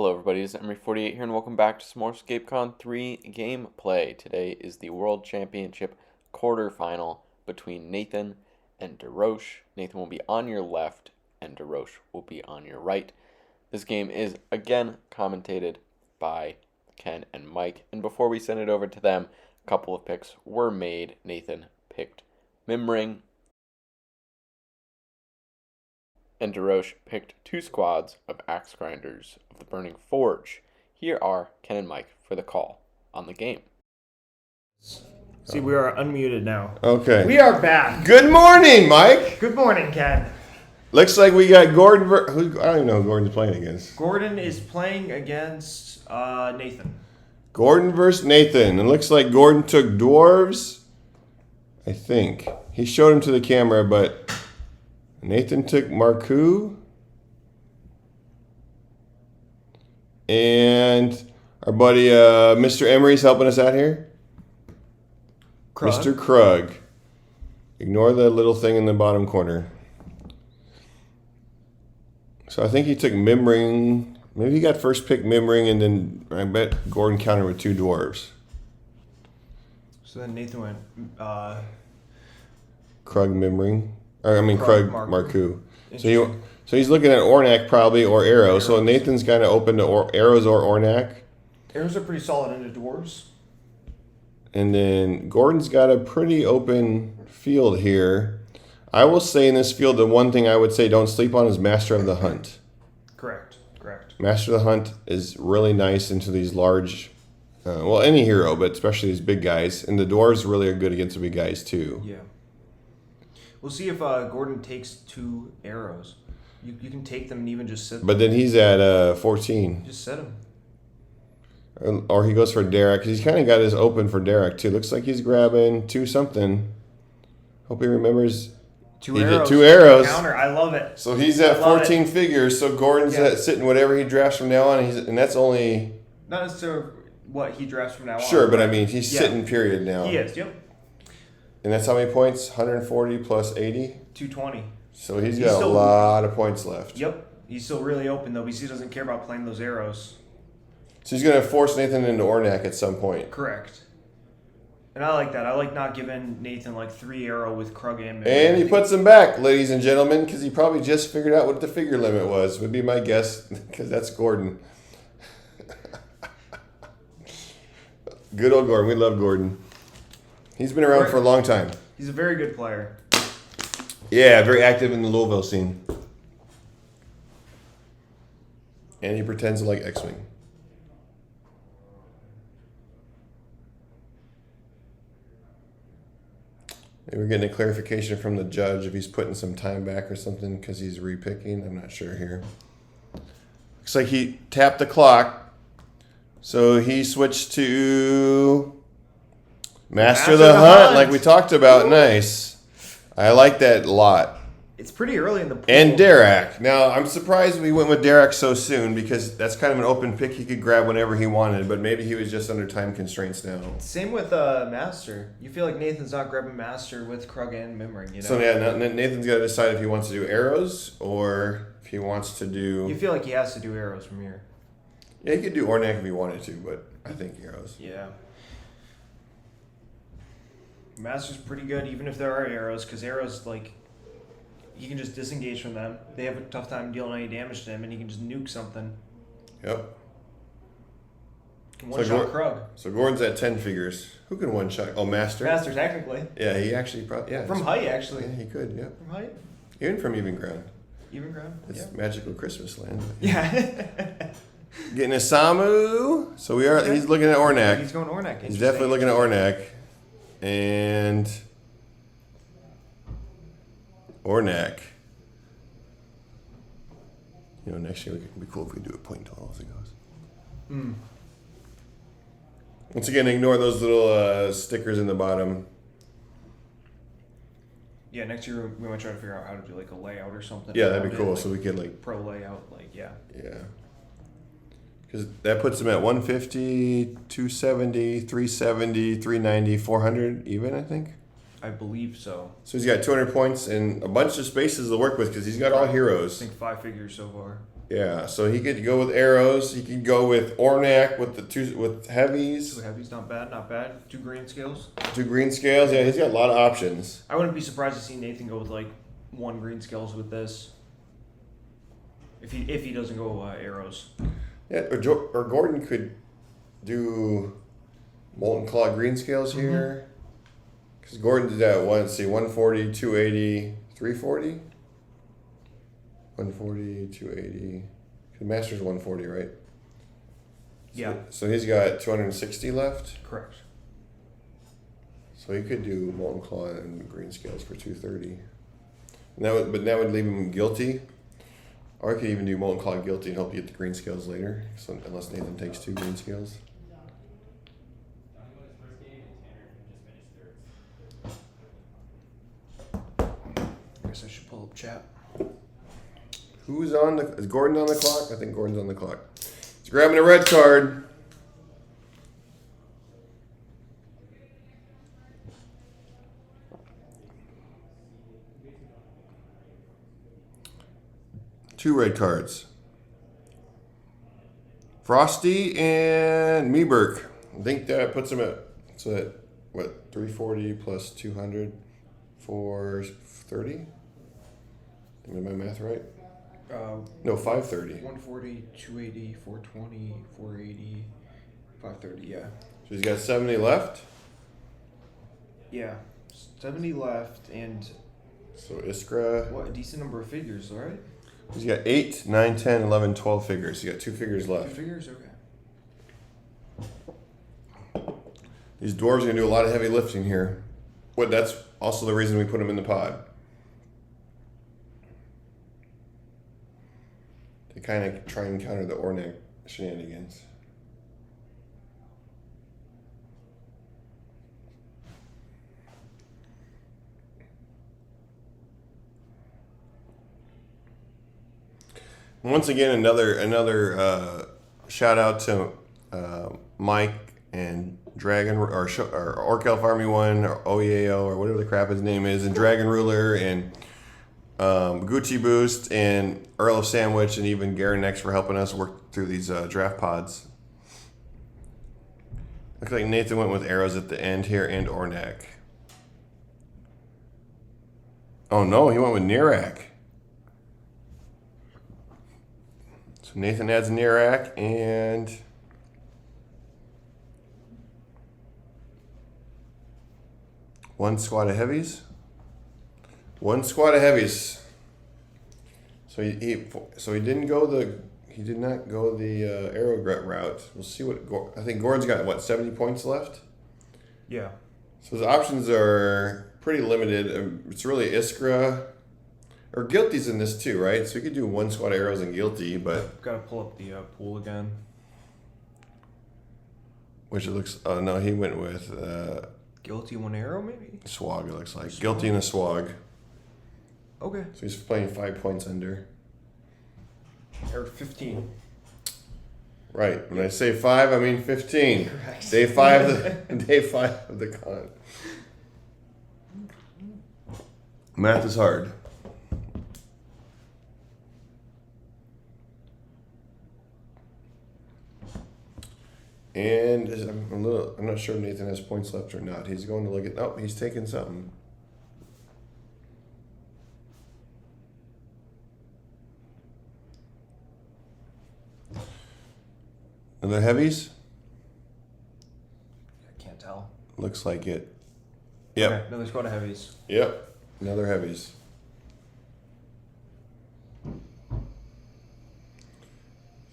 Hello everybody, it's Emery48 here and welcome back to some more ScapeCon 3 gameplay. Today is the World Championship quarterfinal between Nathan and Deroche. Nathan will be on your left and Deroche will be on your right. This game is again commentated by Ken and Mike, and before we send it over to them, a couple of picks were made. Nathan picked Mimring and Deroche picked two squads of axe grinders of the Burning Forge. Here are Ken and Mike for the call on the game. See, we are unmuted now. Okay. We are back. Good morning, Mike. Good morning, Ken. Looks like we got Gordon. I don't even know who Gordon's playing against. Gordon is playing against Nathan. Gordon versus Nathan. It looks like Gordon took Dwarves. I think. He showed him to the camera, but Nathan took Marcu. And our buddy Mr. Emery's helping us out here. Krug. Mr. Krug. Ignore the little thing in the bottom corner. So I think he took Mimring. Maybe he got first pick Mimring, and then I bet Gordon countered with two Dwarves. So then Nathan went Krug Mimring. Krug Marcu. So he's looking at Ornak probably, or Arrow. So Nathan's kind of open to Arrows or Ornak. Arrows are pretty solid into Dwarves. And then Gordon's got a pretty open field here. I will say in this field, the one thing I would say don't sleep on is Master of the Hunt. Correct. Master of the Hunt is really nice into these large, any hero, but especially these big guys. And the Dwarves really are good against the big guys too. Yeah. We'll see if Gordon takes two arrows. You can take them and even just sit them. But then he's at 14. Just set them. Or he goes for Darrak. He's kind of got his open for Darrak too. Looks like he's grabbing two something. Hope he remembers. Two He arrows. did two arrows. Counter. I love it. So he's at 14 figures. So Gordon's at sitting whatever he drafts from now on. And that's only... Not necessarily what he drafts from now on. Sure, but I mean, he's sitting period now. He is, yep. And that's how many points? 140 plus 80? 220. So he's got a lot of points left. Yep. He's still really open, though, because he doesn't care about playing those arrows. So he's going to force Nathan into Ornak at some point. Correct. And I like that. I like not giving Nathan like 3 arrow with Krug and Mimring. And he puts him back, ladies and gentlemen, because he probably just figured out what the figure limit was, would be my guess, because that's Gordon. Good old Gordon. We love Gordon. He's been around for a long time. He's a very good player. Yeah, very active in the Louisville scene. And he pretends to like X-Wing. Maybe we're getting a clarification from the judge if he's putting some time back or something because he's repicking. I'm not sure here. Looks like he tapped the clock. So he switched to Master of the Hunt, like we talked about. Ooh. Nice. I like that a lot. It's pretty early in the pool. And Darrak. Now, I'm surprised we went with Darrak so soon because that's kind of an open pick he could grab whenever he wanted, but maybe he was just under time constraints now. Same with Master. You feel like Nathan's not grabbing Master with Krug and Mimring, you know? So, yeah, Nathan's got to decide if he wants to do arrows or if he wants to do... You feel like he has to do arrows from here. Yeah, he could do Ornak if he wanted to, but I think arrows. Yeah. Master's pretty good, even if there are arrows, because arrows, like... You can just disengage from them. They have a tough time dealing any damage to him, and he can just nuke something. Yep. Can one-shot Krug. So Gordon's at 10 figures. Who can one-shot? Oh, Master? Master, technically. Yeah, he actually probably... Yeah, from height, actually. Yeah, he could, yeah. From height? Even from even ground. Even ground? It's magical Christmas land. Yeah. Getting Isamu. So we are. Okay. He's looking at Ornak. He's going Ornak. He's definitely looking at Ornak. And... Ornak. You know, next year it'd be cool if we do a point total as it goes. Mm. Once again, ignore those little stickers in the bottom. Yeah, next year we might try to figure out how to do like a layout or something. Yeah, that'd be cool. So we could like pro layout, yeah. Yeah. Because that puts him at 150, 270, 370, 390, 400 even, I think. I believe so. So he's got 200 points and a bunch of spaces to work with because he's got all heroes. I think 5 figures so far. Yeah, so he could go with arrows. He could go with Ornak with heavies. 2 heavies, not bad, not bad. 2 Greenscales. 2 Greenscales. Yeah, he's got a lot of options. I wouldn't be surprised to see Nathan go with like 1 Greenscales with this. If he doesn't go arrows. Yeah, or Gordon could do Moltenclaw Greenscales here. Because Gordon did that once. See, 140, 280, 340? 140, 280. The Master's 140, right? Yeah. So he's got 260 left. Correct. So he could do Moltenclaw and Greenscales for 230. But that would leave him guilty. Or I could even do Moltenclaw guilty and help you get the Greenscales later. So unless Nathan takes 2 Greenscales. I guess I should pull up chat. Who's on the... Is Gordon on the clock? I think Gordon's on the clock. He's grabbing a red card. Two red cards. Frosty and Meberk. I think that puts him at... So at, what, 340 plus 200? 430? Am I math right? No, 530. 140, 280, 420, 480, 530, yeah. So he's got 70 left. Yeah. 70 left and So Iskra. what a decent number of figures, alright? He's got 8, 9, 10, 11, 12 figures. He's got 2 figures 2 left. figures, okay. These dwarves are going to do a lot of heavy lifting here. That's also the reason we put them in the pod. To kind of try and counter the Ornak shenanigans. Once again, another shout out to Mike and Dragon or Orc Elf Army 1 or OEAO or whatever the crap his name is, and Dragon Ruler and Gucci Boost and Earl of Sandwich and even Garen Next for helping us work through these draft pods. Looks like Nathan went with arrows at the end here and Ornak. Oh no, he went with Nerak. So Nathan adds Nerak and one squad of heavies. One squad of heavies. So he did not go the arrow route. We'll see what I think Gordon's got 70 points left. Yeah. So his options are pretty limited. It's really Iskra or Guilty's in this too, right? So he could do one squad of arrows and Guilty, but Gotta pull up the pool again. which it looks. Oh no, he went with Guilty 1 arrow, maybe? Swog. It looks like Swog. Guilty and a Swog. Okay. So he's playing 5 points under. Or 15. Right. When I say 5, I mean 15. Correct. Day 5 of the con. Math is hard. And I'm not sure if Nathan has points left or not. He's going to look at. Oh, he's taking something. Another heavies? I can't tell. Looks like it. Yep. Okay, another squad of heavies. Yep. Another heavies.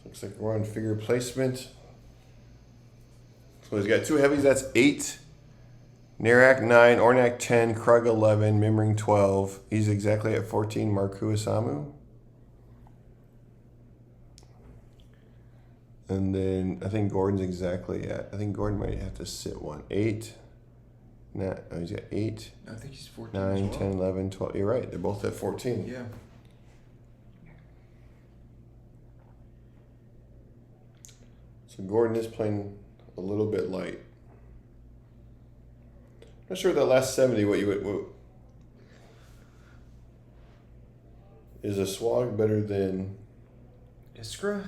Looks like we're on figure placement. So he's got 2 heavies. That's 8. Nerak 9. Ornak 10. Krug 11. Mimring 12. He's exactly at 14. Marcu Isamu. And then I think Gordon's exactly at. I think Gordon might have to sit 1. 8. No, he's got 8. I think he's 14 9, as well. 10, 11, 12. You're right. They're both at 14. Yeah. So Gordon is playing a little bit light. Not sure that last 70 what is a Swog better than Iskra?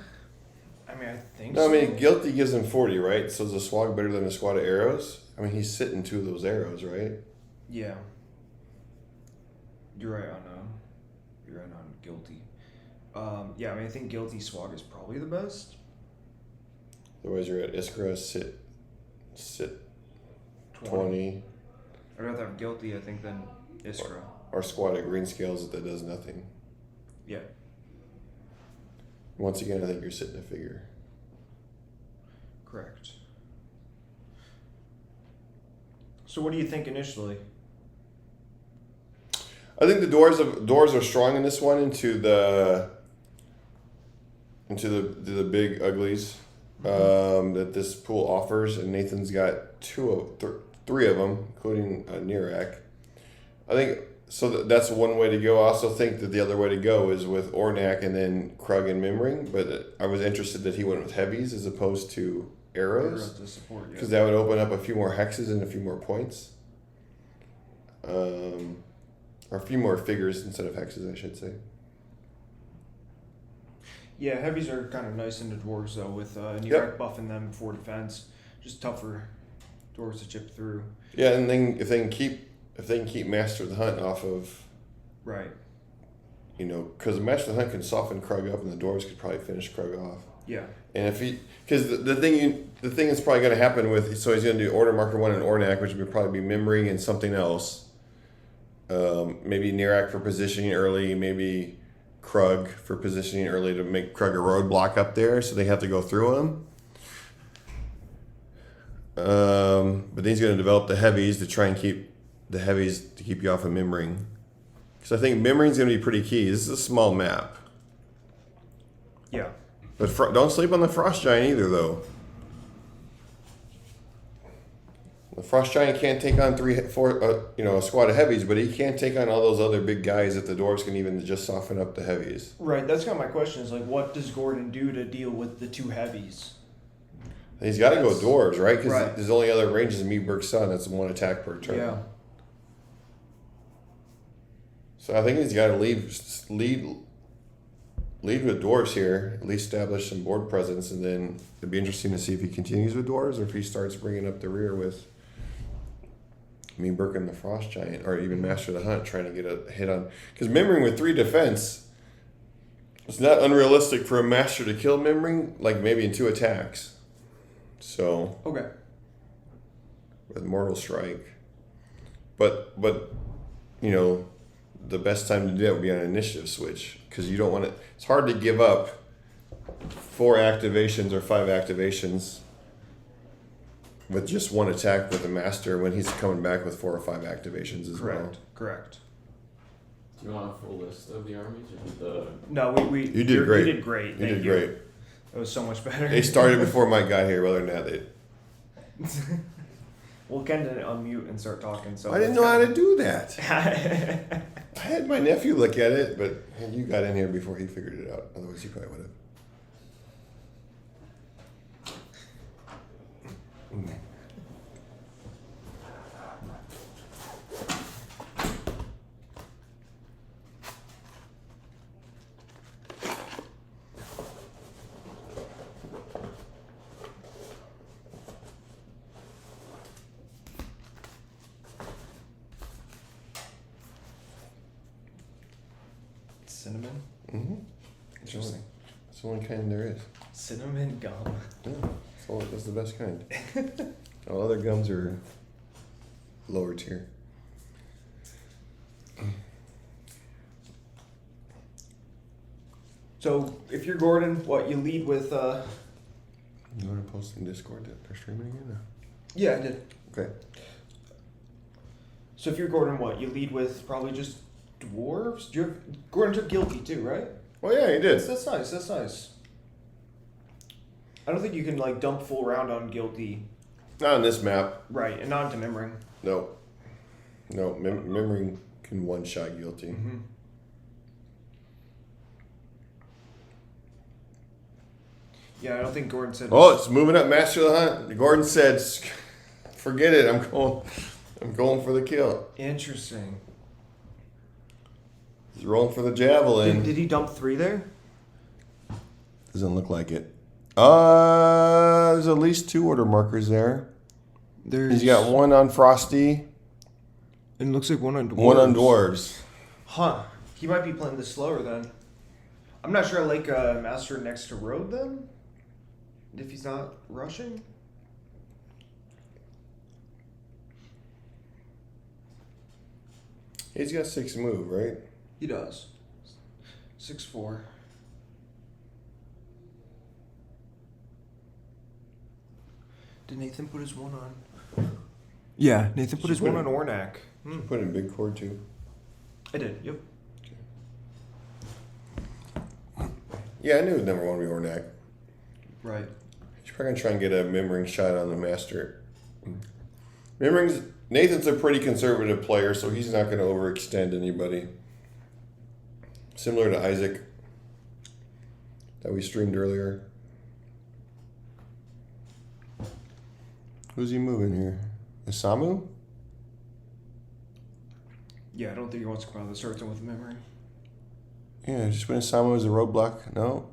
I mean, I think No, so. I mean, guilty gives him 40, right? So is a Swog better than a squad of arrows? I mean, he's sitting 2 of those arrows, right? Yeah. You're right on guilty. Yeah, I mean, I think guilty Swog is probably the best. Otherwise, you're at Iskra, sit 20. I'd rather have guilty, I think, than Iskra. Or squad of Greenscales that does nothing. Yeah. Once again, I think you're sitting a figure. Correct. So what do you think initially? I think the doors are strong in this one into the big uglies that this pool offers, and Nathan's got 3 of them, including Nerak. I think so. That's one way to go. I also think that the other way to go is with Ornak and then Krug and Mimring. But I was interested that he went with heavies as opposed to arrows, To support, because that would open up a few more hexes and a few more points. Or a few more figures instead of hexes, I should say. Yeah, heavies are kind of nice into dwarves though, with Nerak buffing them for defense. Just tougher dwarves to chip through. Yeah, and then if they can keep Master of the Hunt off of, right, because Master of the Hunt can soften Krug up, and the dwarves could probably finish Krug off. Yeah. And because the thing that's probably going to happen so he's going to do Order Marker 1 and Ornak, which would probably be Mimring and something else. Maybe Nerak for positioning early, maybe Krug for positioning early to make Krug a roadblock up there, so they have to go through him. But then he's going to develop the heavies to try and keep you off of Mimring. Because I think Mimring's going to be pretty key. This is a small map. Yeah. But don't sleep on the Frost Giant either, though. The Frost Giant can't take on a squad of heavies, but he can't take on all those other big guys that the dwarves can even just soften up the heavies. Right, that's kind of my question is, like, what does Gordon do to deal with the 2 heavies? He's got to go dwarves, right? Because his only other range is Meadburg's Son. That's 1 attack per turn. Yeah. So I think he's got to lead with dwarves here, at least establish some board presence, and then it'd be interesting to see if he continues with dwarves or if he starts bringing up the rear with Meadburg and the Frost Giant, or even Master of the Hunt, trying to get a hit on. Because Mimring with 3 defense, it's not unrealistic for a Master to kill Mimring, like maybe in 2 attacks. So Okay. with Mortal Strike, but the best time to do that would be on an initiative switch, because you don't want to. It's hard to give up 4 activations or 5 activations with just 1 attack with the Master when he's coming back with 4 or 5 activations as well. Correct. Do you want a full list of the armies? Or No, we You did great. You did great. You Thank did great. That was so much better. They started before Mike got here. Other than that, they. Well, Ken didn't unmute and start talking, so I didn't know how to do that. I had my nephew look at it, but you got in here before he figured it out. Otherwise, he probably would have. Cinnamon? Mm-hmm. Interesting. It's the only kind there is. Cinnamon gum. Yeah, that's the best kind. All other gums are lower tier. So, if you're Gordon, you lead with... You want to post in Discord that they're streaming again? No? Yeah, I did. Okay. So if you're Gordon, you lead with probably just dwarves? Gordon took guilty too, right? Well, yeah, he did. That's nice. I don't think you can dump full round on guilty. Not on this map. Right, and not into Mimring. No. Mimring can one-shot guilty. Mm-hmm. Yeah, I don't think Gordon said... Oh, it's moving up Master of the Hunt. Gordon said, forget it, I'm going for the kill. Interesting. He's rolling for the javelin. Did he dump 3 there? Doesn't look like it. There's at least 2 order markers there. He's got one on Frosty. And it looks like one on Dwarves. One on Dwarves. Huh. He might be playing this slower then. I'm not sure I like Master next to Road then. If he's not rushing. He's got 6 move, right? He does. 6'4". Did Nathan put his one on? Yeah, Nathan put his one on Ornak. Put in big cord too. I did, yep. Yeah, I knew it would never want to be Ornak. Right. He's probably gonna try and get a Mimring shot on the master. Nathan's a pretty conservative player, so he's not gonna overextend anybody. Similar to Isaac that we streamed earlier. Who's he moving here? Isamu? Yeah, I don't think he wants to come out of the circle with Mimring. Yeah, just when Isamu is a roadblock. No.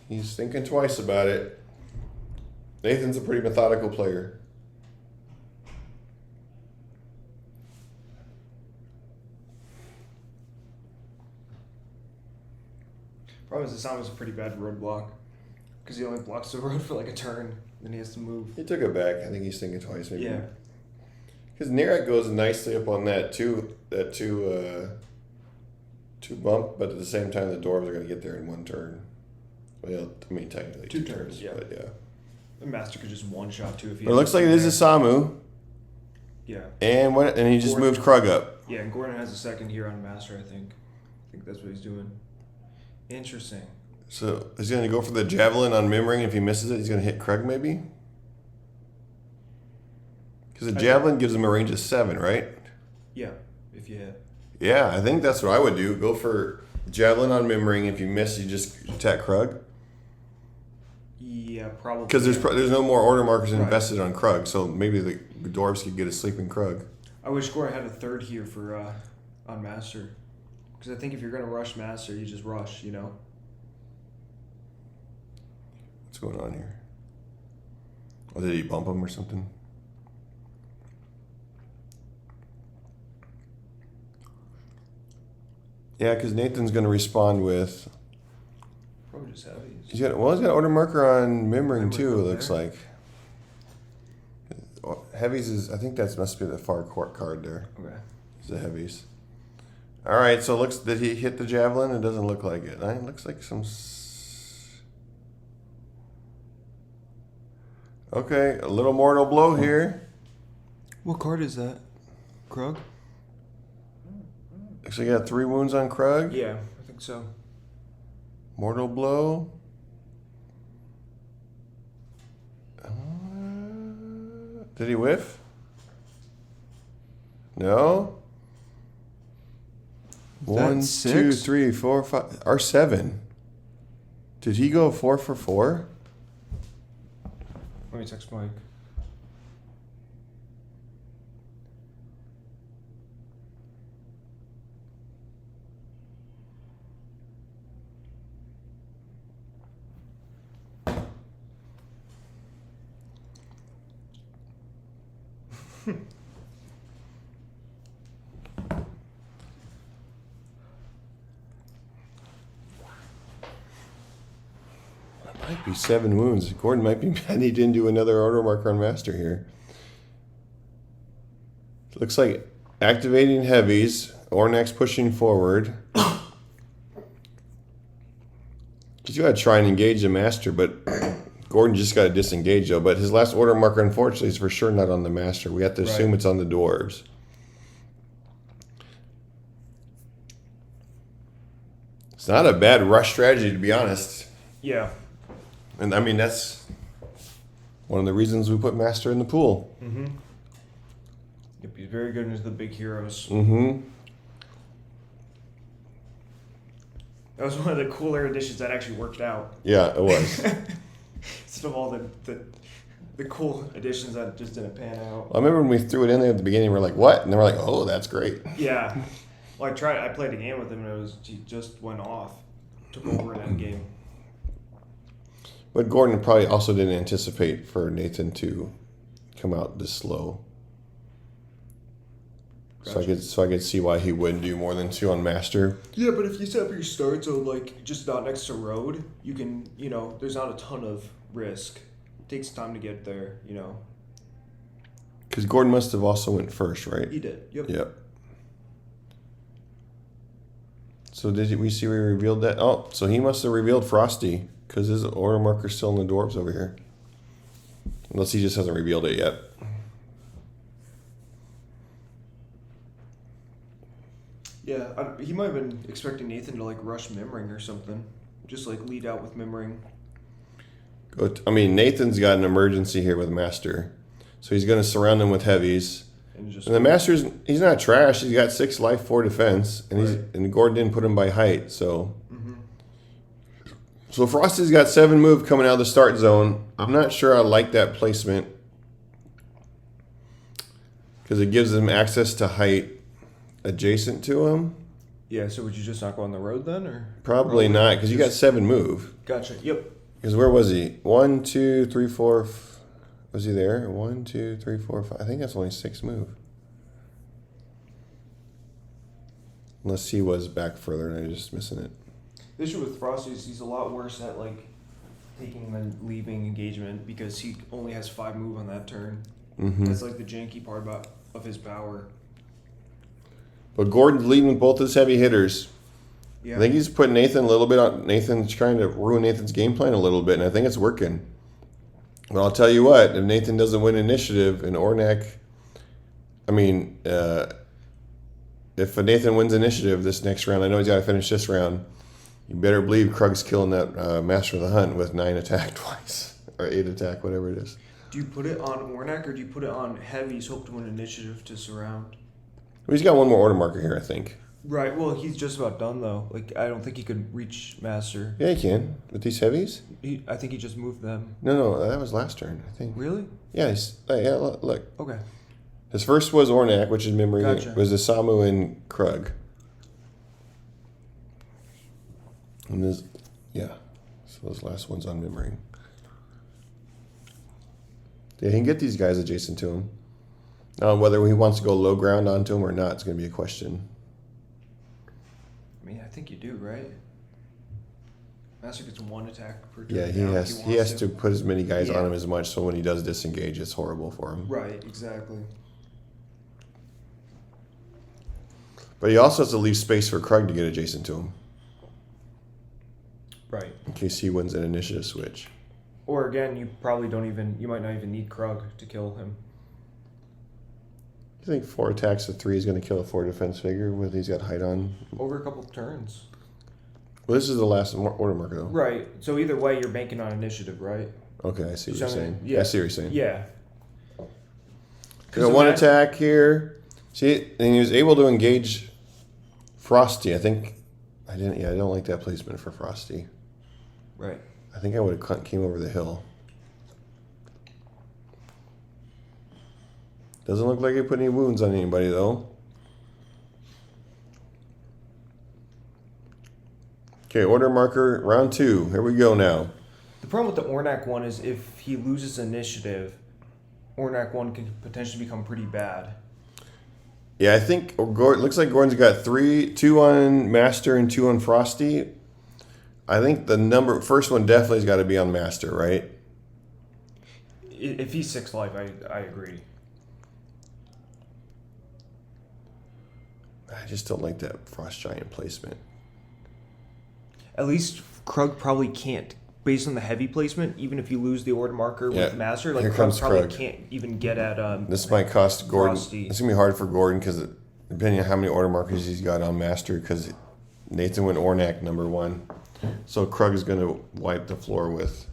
He's thinking twice about it. Nathan's a pretty methodical player. Problem is, Isamu's a pretty bad roadblock. Because he only blocks the road for like a turn. Then he has to move. He took it back. I think he's thinking twice maybe. Yeah. Because Nerak goes nicely up on that two bump, but at the same time the Dwarves are going to get there in 1 turn. Well, I mean technically 2 turns, yeah. But yeah. The Master could just one-shot too if he. But it looks like it is Isamu. Yeah. And he just moved Krug up. Yeah, and Gordon has a second here on Master, I think. I think that's what he's doing. Interesting. So is he going to go for the javelin on Mimring? If he misses it, he's going to hit Krug maybe? Because the javelin gives him a range of 7, right? Yeah, if you hit. Yeah, I think that's what I would do. Go for javelin on Mimring. If you miss, you just attack Krug. Yeah, probably. Because there's no more order markers invested on Krug, so maybe the Dwarves could get a sleeping Krug. I wish Gordon had a third here for on Master. Because I think if you're going to rush Master, you just rush, you know? What's going on here? Oh, did he bump him or something? Yeah, because Nathan's going to respond with... Probably just Heavies. He's got order marker on Mimring too, it looks like. Heavies is... I think that must be the far court card there. Okay. It's the Heavies. All right, so did he hit the javelin? It doesn't look like it. It looks like some... Okay, a little mortal blow here. What card is that? Krug? Actually got 3 wounds on Krug. Yeah, I think so. Mortal blow. Did he whiff? No. One, six? 2, 3, 4, 5. R7. Did he go 4 for 4? Let me text Mike. Might be 7 wounds. Gordon might be mad he didn't do another order marker on Master here. Looks like activating Heavies. Ornak's pushing forward. He's got to try and engage the Master, but Gordon just got to disengage though. But his last order marker, unfortunately, is for sure not on the Master. We have to assume it's on the Dwarves. It's not a bad rush strategy, to be honest. Yeah. And I mean, that's one of the reasons we put Master in the pool. Mm-hmm. Yep, he's very good into the big heroes. Mm-hmm. That was one of the cooler additions that actually worked out. Yeah, it was. Instead of all the cool additions that just didn't pan out. I remember when we threw it in there at the beginning, we're like, what? And they were like, oh, that's great. Yeah. Well, I played a game with him, and he just went off. Took over in that game. But Gordon probably also didn't anticipate for Nathan to come out this slow. Gotcha. So I could see why he wouldn't do more than 2 on Master. Yeah, but if you set up your starts on like just not next to road, you can there's not a ton of risk. It takes time to get there, Because Gordon must have also went first, right? He did. Yep. Yep. So did we see where he revealed that? Oh, so he must have revealed Frosty because his order marker's still in the Dwarves over here. Unless he just hasn't revealed it yet. Yeah, he might have been expecting Nathan to like rush Mimring or something. Just like lead out with Mimring. Nathan's got an emergency here with Master. So he's going to surround him with heavies. And the Master's, he's not trash. He's got 6 life, 4 defense. And Gordon didn't put him by height, so. Mm-hmm. So Frosty's got 7 move coming out of the start zone. I'm not sure I like that placement. Because it gives him access to height adjacent to him. Yeah, so would you just not go on the road then? Or Probably not, because you got 7 move. Gotcha, yep. Because where was he? 1, 2, 3, 4. Was he there? 1, 2, 3, 4, 5. I think that's only 6 move. Unless he was back further and I'm just missing it. The issue with Frosty is he's a lot worse at like taking and leaving engagement because he only has 5 move on that turn. Mm-hmm. That's like the janky part of his power. But Gordon's leading with both his heavy hitters. Yeah. I think he's putting Nathan a little bit on. Nathan's trying to ruin Nathan's game plan a little bit, and I think it's working. But I'll tell you what, if Nathan doesn't win initiative and Ornak, if Nathan wins initiative this next round, I know he's got to finish this round, you better believe Krug's killing that Master of the Hunt with 9 attack twice, or 8 attack, whatever it is. Do you put it on Ornak or do you put it on Heavies, hope to win initiative to surround? Well, he's got 1 more order marker here, I think. Right, well, he's just about done, though. Like, I don't think he could reach Master. Yeah, he can. With these heavies? I think he just moved them. No, that was last turn, I think. Really? Yeah, look. Okay. His first was Ornak, which is Mimring. Gotcha. It was Isamu and Krug. And this, yeah. So those last ones on Mimring. Yeah, he can get these guys adjacent to him. Now, whether he wants to go low ground onto him or not, it's going to be a question. I think you do, right? Master gets 1 attack per turn. Yeah, he has to put as many guys on him as much, so when he does disengage, it's horrible for him. Right, exactly. But he also has to leave space for Krug to get adjacent to him. Right. In case he wins an initiative switch. Or again, you might not even need Krug to kill him. You think 4 attacks to 3 is going to kill a 4 defense figure with he's got height on? Over a couple turns. Well, this is the last order marker, though. Right. So either way, you're banking on initiative, right? Okay, I see what you're saying. Yeah. I see what you're saying. Yeah. Got 1 attack here. See, and he was able to engage Frosty. I don't like that placement for Frosty. Right. I think I would have came over the hill. Doesn't look like he put any wounds on anybody, though. Okay, order marker, round 2. Here we go now. The problem with the Ornak one is if he loses initiative, Ornak one can potentially become pretty bad. Yeah, I think looks like Gordon's got 2 on Master and 2 on Frosty. I think the first one definitely has got to be on Master, right? If he's 6 life, I agree. I just don't like that Frost Giant placement. At least Krug probably can't, based on the heavy placement, even if you lose the order marker with Master, like Krug probably can't even get at this might cost Gordon. Frosty. It's going to be hard for Gordon because depending on how many order markers he's got on Master, because Nathan went Ornak number 1. So Krug is going to wipe the floor with.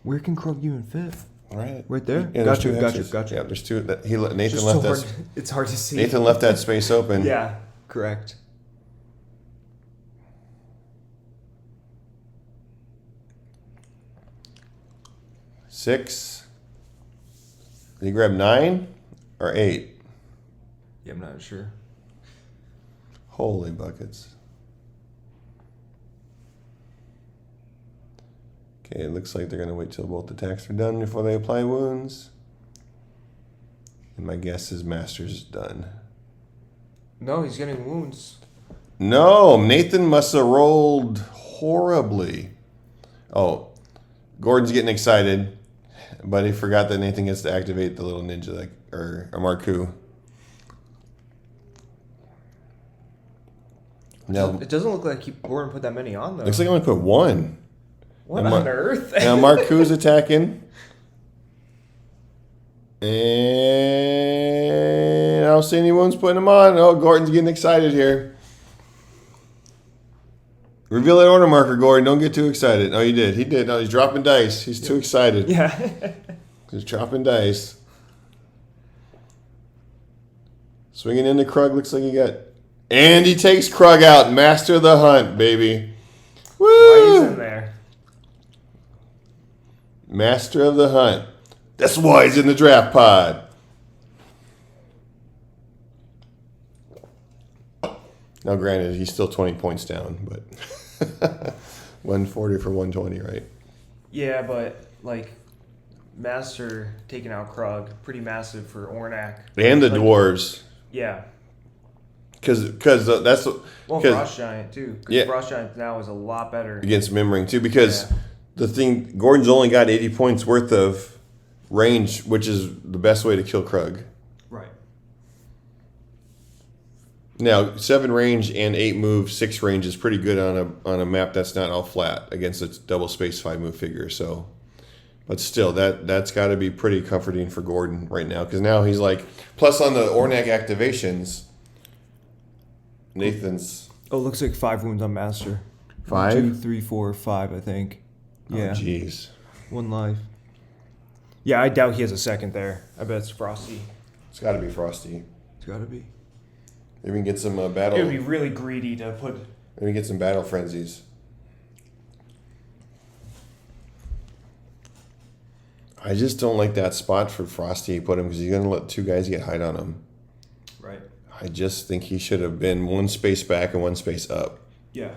Where can Krug even fit? Right there. Yeah, gotcha. Yeah, there's 2 that Nathan left that. It's hard to see. Nathan left that space open. Yeah, correct. Six. Did he grab 9 or 8? Yeah, I'm not sure. Holy buckets. Okay, it looks like they're going to wait till both attacks are done before they apply wounds. And my guess is Master's done. No, he's getting wounds. No, Nathan must have rolled horribly. Oh, Gordon's getting excited, but he forgot that Nathan gets to activate the little ninja, or a Marcu. No, It doesn't look like Gordon put that many on, though. looks like I only put one. What on earth? Now Marcu's attacking. And I don't see any wounds putting him on. Oh, Gordon's getting excited here. Reveal that order marker, Gordon. Don't get too excited. Oh, he did. He did. No, he's dropping dice. He's too excited. Yeah. He's dropping dice. Swinging into Krug. Looks like he got... And he takes Krug out. Master of the hunt, baby. Woo! Why he's in there? Master of the hunt. That's why he's in the draft pod. Now, granted, he's still 20 points down, but 140 for 120, right? Yeah, but, like, Master taking out Krug, pretty massive for Ornak. And the Dwarves. Yeah. Because that's... Well, Frost Giant, too. Because Yeah. Frost Giant now is a lot better. Against Mimring, too, because the thing... Gordon's only got 80 points worth of range, which is the best way to kill Krug. Right. Now, 7 range and 8 move, 6 range is pretty good on a map that's not all flat against a double space 5 move figure. So, but still, that's got to be pretty comforting for Gordon right now, because now he's like, plus on the Ornak activations, Nathan's Oh, it looks like 5 wounds on Master. 5? 1, 2, 3, 4, 5, I think. Yeah. Oh, jeez. 1 life. Yeah, I doubt he has a second there. I bet it's Frosty. It's got to be Frosty. It's gotta be. Maybe we can get some battle. It would be really greedy to put. Maybe get some battle frenzies. I just don't like that spot for Frosty put him, because he's going to let 2 guys get hide on him. Right. I just think he should have been 1 space back and 1 space up. Yeah.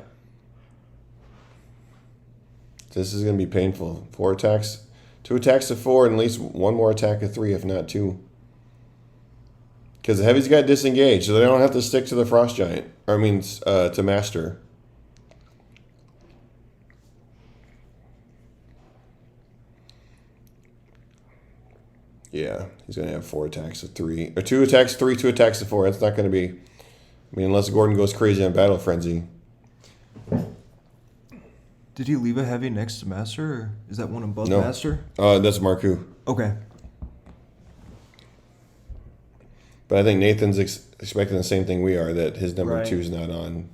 This is going to be painful. 4 attacks. 2 attacks to 4 and at least 1 more attack to 3, if not 2. Because the Heavies got disengaged, so they don't have to stick to the Frost Giant. Or, to Master. Yeah, he's going to have 4 attacks to 3. Or 2 attacks, 3, 2 attacks to 4. That's not going to be... unless Gordon goes crazy on Battle Frenzy. Did he leave a heavy next to Master, or is that one above No. Master? That's Marcu. Okay. But I think Nathan's expecting the same thing we are, that his number Right. 2 is not on.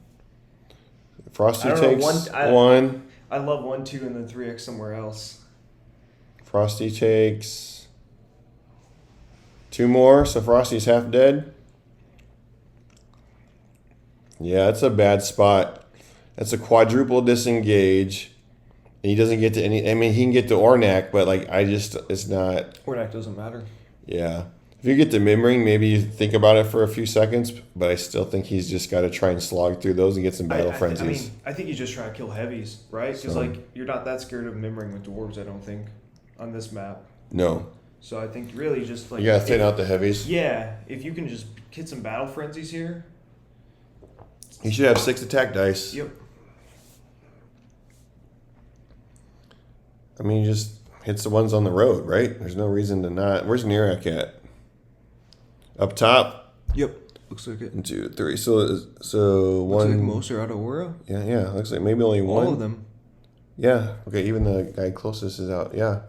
Frosty I don't know, takes one- 1. I love 1, 2, and then 3x somewhere else. Frosty takes 2 more, so Frosty's half dead. Yeah, that's a bad spot. That's a quadruple disengage. And he doesn't get to any... he can get to Ornak, but, it's not... Ornak doesn't matter. Yeah. If you get to Mimring, maybe you think about it for a few seconds, but I still think he's just got to try and slog through those and get some battle frenzies. I think he's just trying to kill heavies, right? Because, So- you're not that scared of Mimring with Dwarves, I don't think, on this map. No. So I think really just, You got to thin out the Heavies. Yeah, if you can just get some battle frenzies here. He should have 6 attack dice. Yep. He just hits the ones on the road, right? There's no reason to not. Where's Nerak at? Up top. Yep. Looks like it. 1, 2, 3. So Looks like one. most are out of Aura. Yeah. Looks like maybe only one. All of them. Yeah. Okay. Even the guy closest is out. Yeah.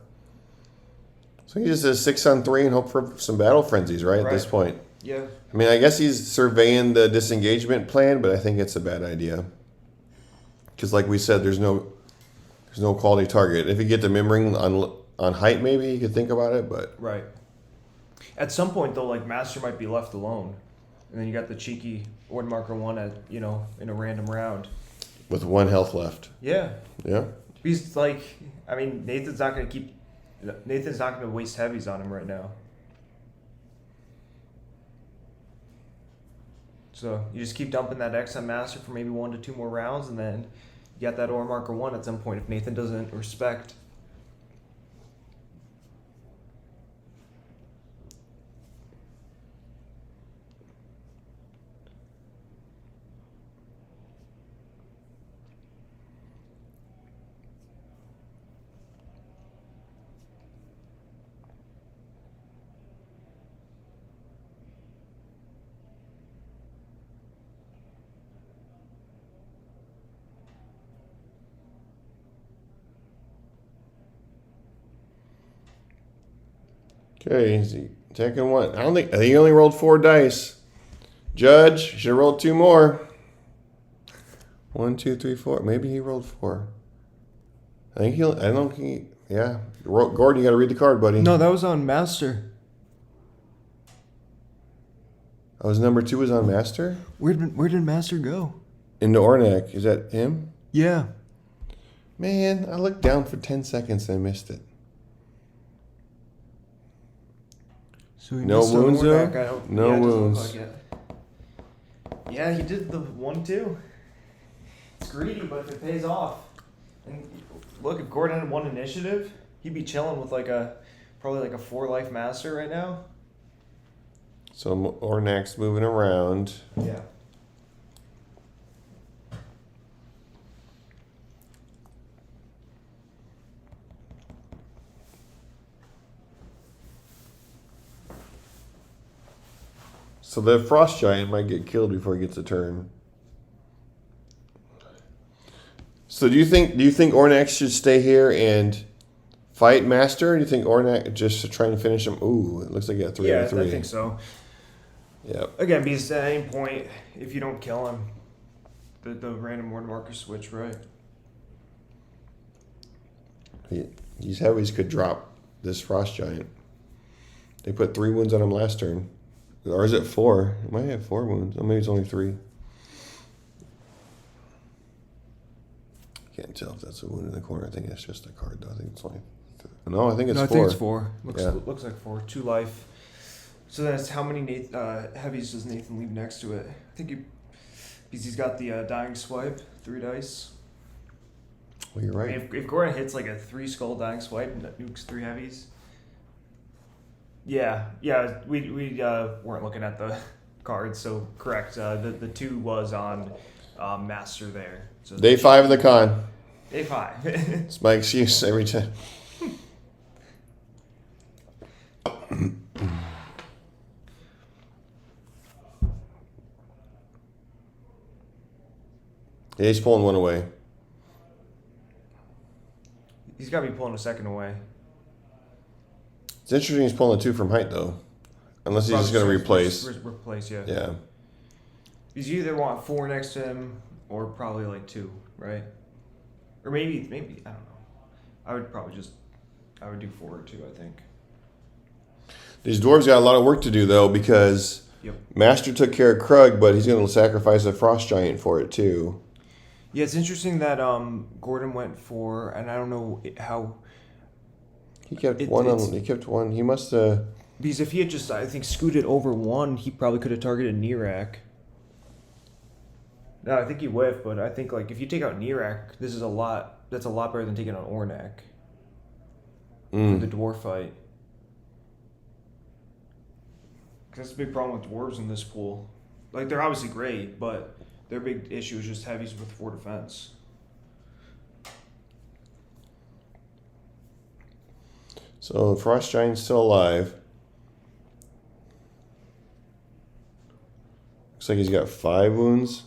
So he just does 6 on 3 and hope for some battle frenzies, right? At this point. Yeah. I guess he's surveying the disengagement plan, but I think it's a bad idea. Because, like we said, there's no quality target. If you get to Mimring on height, maybe you could think about it, but Right. At some point, though, Master might be left alone. And then you got the cheeky Ord Marker 1 at, in a random round. with 1 health left. Yeah. Yeah. He's Nathan's not going to waste heavies on him right now. So you just keep dumping that X on Master for maybe 1 to 2 more rounds, and then you got that Ord Marker 1 at some point if Nathan doesn't respect Okay, is he taking one? I think he only rolled 4 dice. Judge, should have rolled 2 more. 1, 2, 3, 4. Maybe he rolled 4. I don't think he. Yeah. Gordon, you got to read the card, buddy. No, that was on Master. Oh, his number 2 was on Master? Where did Master go? Into Ornak. Is that him? Yeah. Man, I looked down for 10 seconds and I missed it. So he No missed on wounds, Ornak. though? No it doesn't wounds. look like it. Yeah, he did the 1-2. It's greedy, but it pays off. And look, if Gordon had 1 initiative, he'd be chilling with probably like a 4 life Master right now. So Ornak's moving around. Yeah. So the Frost Giant might get killed before he gets a turn. So do you think Ornak should stay here and fight Master? Or do you think Ornak just to try and finish him? Ooh, it looks like he got 3 out of 3. I think so. Yep. Again, because at any point, if you don't kill him, the random word markers switch, right? These Heavies could drop this Frost Giant. They put 3 wounds on him last turn. Or is it 4? It might have 4 wounds. Or maybe it's only 3. Can't tell if that's a wound in the corner. I think it's just a card, though. I think it's only... No, I think it's 4. I think it's 4. Yeah. Looks like 4. 2 life. So that's how many Heavies does Nathan leave next to it? I think because he's got the Dying Swipe, 3 dice. Well, you're right. I mean, if Gordon hits like a 3 skull Dying Swipe and that nukes 3 Heavies. Yeah, we weren't looking at the cards, so correct. The 2 was on Master there. So Day 5 of the con. Day 5. It's my excuse every time. Yeah, he's pulling 1 away. He's got to be pulling a second away. It's interesting he's pulling a 2 from height, though. Unless he's just going to replace. Replace, yeah. Yeah. Because you either want 4 next to him or probably like 2, right? Or maybe I don't know. I would do 4 or 2, I think. These dwarves got a lot of work to do, though, because Master took care of Krug, but he's going to sacrifice a Frost Giant for it, too. Yeah, it's interesting that Gordon went for, and I don't know how... He kept one. He must have... Because if he had just, I think, scooted over 1, he probably could have targeted Nerak. No, I think he whiffed, but I think, like, if you take out Nerak, that's a lot better than taking out Ornak. For the dwarf fight. Because that's a big problem with dwarves in this pool. Like, they're obviously great, but their big issue is just Heavies with 4 defense. So the Frost Giant's still alive. Looks like he's got 5 wounds.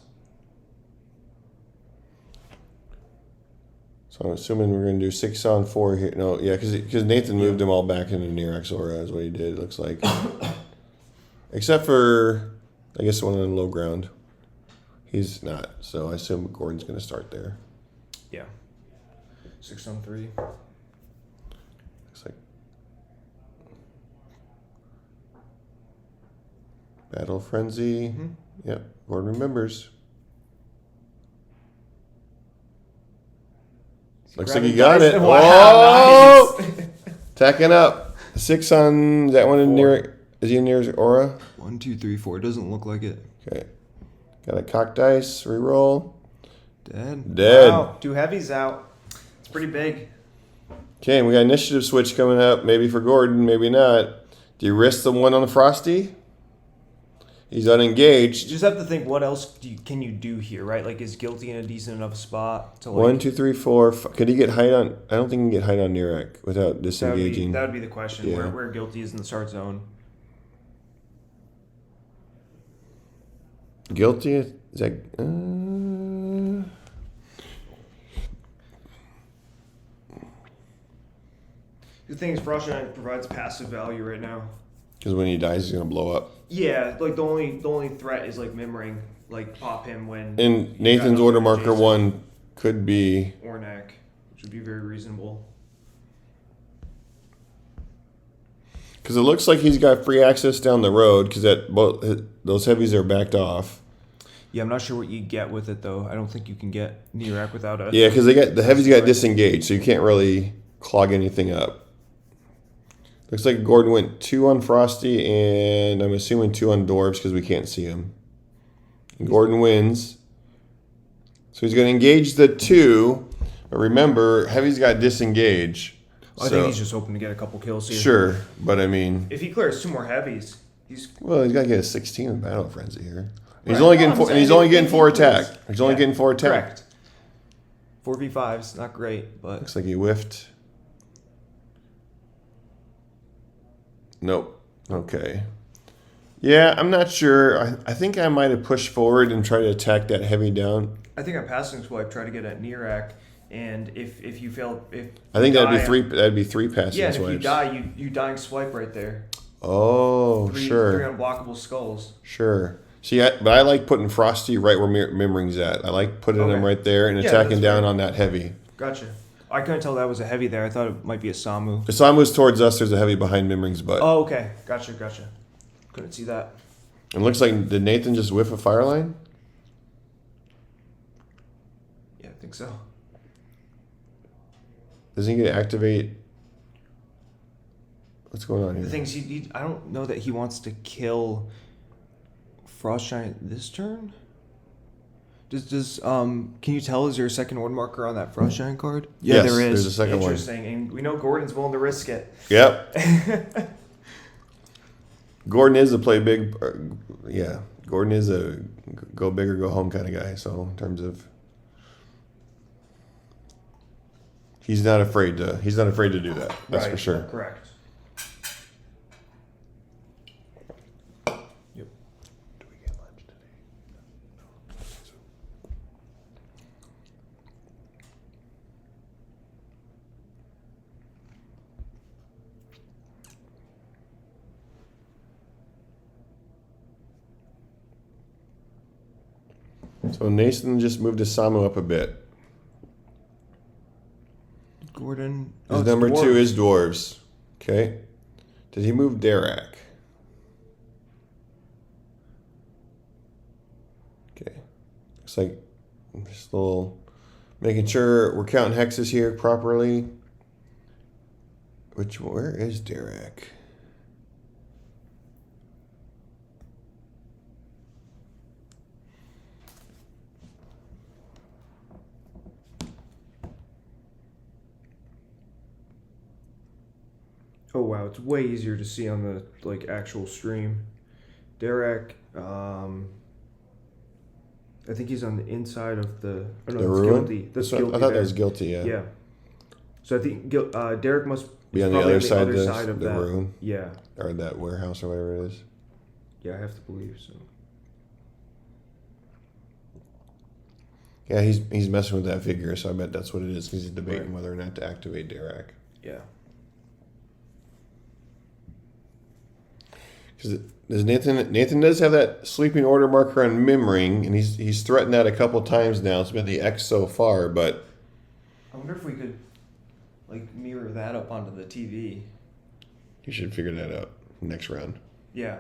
So I'm assuming we're going to do 6 on 4 here. No, yeah, because Nathan moved them all back into Nerak's aura is what he did, it looks like. Except for, I guess, one on low ground. He's not, so I assume Gordon's going to start there. Yeah. 6 on 3. Looks like Battle Frenzy. Mm-hmm. Yep, Gordon remembers. Looks like he got it. Wow, oh! nice. Tacking up. 6 on that one in near. Is he in near his aura? 1, 2, 3, 4. Doesn't look like it. Okay. Got a cock dice. Reroll. Dead. Wow. 2 Heavies out. It's pretty big. Okay, we got initiative switch coming up. Maybe for Gordon, maybe not. Do you risk the one on the Frosty? He's unengaged. You just have to think, what else can you do here, right? Like, is Guilty in a decent enough spot to, like... 1, 2, 3, 4. Could he get height on... I don't think he can get height on Nerak without disengaging. That would be the question, Yeah. where Guilty is in the start zone. Guilty? Is that... The thing is, Frost Giant provides passive value right now. Because when he dies, he's gonna blow up. Yeah, like the only threat is like Mimring, like pop him when. And Nathan's order marker 1 could be Ornak, which would be very reasonable. Because it looks like he's got free access down the road because those heavies are backed off. Yeah, I'm not sure what you get with it though. I don't think you can get Nerak without a. Yeah, because the heavies got disengaged, so you can't really clog anything up. Looks like Gordon went 2 on Frosty, and I'm assuming 2 on Dwarves because we can't see him. And Gordon wins. So he's going to engage the 2. But remember, heavies got disengaged. I think he's just hoping to get a couple kills here. Sure, but I mean... If he clears 2 more heavies, he's... Well, he's got to get a 16 in Battle Frenzy here. He's only getting 4, and he's only getting 4 attack. He's only getting 4 attack. Correct. 4v5's not great, but... Looks like he whiffed. Nope. Okay. Yeah, I'm not sure. I think I might have pushed forward and tried to attack that heavy down. I think on passing swipe, try to get at Nerak, and if you fail, I think that'd be 3 passing swipes. Yeah, and if you die, you dying swipe right there. Oh, sure. 3 unblockable skulls. Sure. See, but I like putting Frosty right where Mimring's at. I like putting him right there and attacking down on that heavy. Gotcha. I couldn't tell that was a heavy there. I thought it might be a Isamu. Isamu's towards us. There's a heavy behind Mimring's butt. Oh, okay. Gotcha. Couldn't see that. It looks like, did Nathan just whiff a fire line? Yeah, I think so. Doesn't he get to activate? What's going on here? The thing's, I don't know that he wants to kill Frost Giant this turn. Can you tell, is there a second order marker on that Frost Giant card? Yeah, yes, there is. There's a second one. Interesting, and we know Gordon's willing to risk it. Yep. Gordon is a play big. Yeah, Gordon is a go big or go home kind of guy. So in terms of, he's not afraid to do that. That's for sure. Correct. So Nathan just moved Isamu up a bit. Gordon. His number 2 is Dwarves. Okay. Did he move Darrak? Okay. Looks like just a little making sure we're counting hexes here properly. Where is Darrak? Oh wow, it's way easier to see on the actual stream. Darrak, I think he's on the inside of the. Oh no, that's guilty. That's guilty. I thought that was guilty. Yeah. Yeah. So I think Darrak must be on the other side of the that room. Yeah. Or that warehouse or whatever it is. Yeah, I have to believe so. Yeah, he's messing with that figure, so I bet that's what it is. He's debating whether or not to activate Darrak. Yeah. Because Nathan does have that sleeping order marker on Mimring, and he's threatened that a couple times now. It's been the X so far, but I wonder if we could mirror that up onto the TV. You should figure that out next round. Yeah.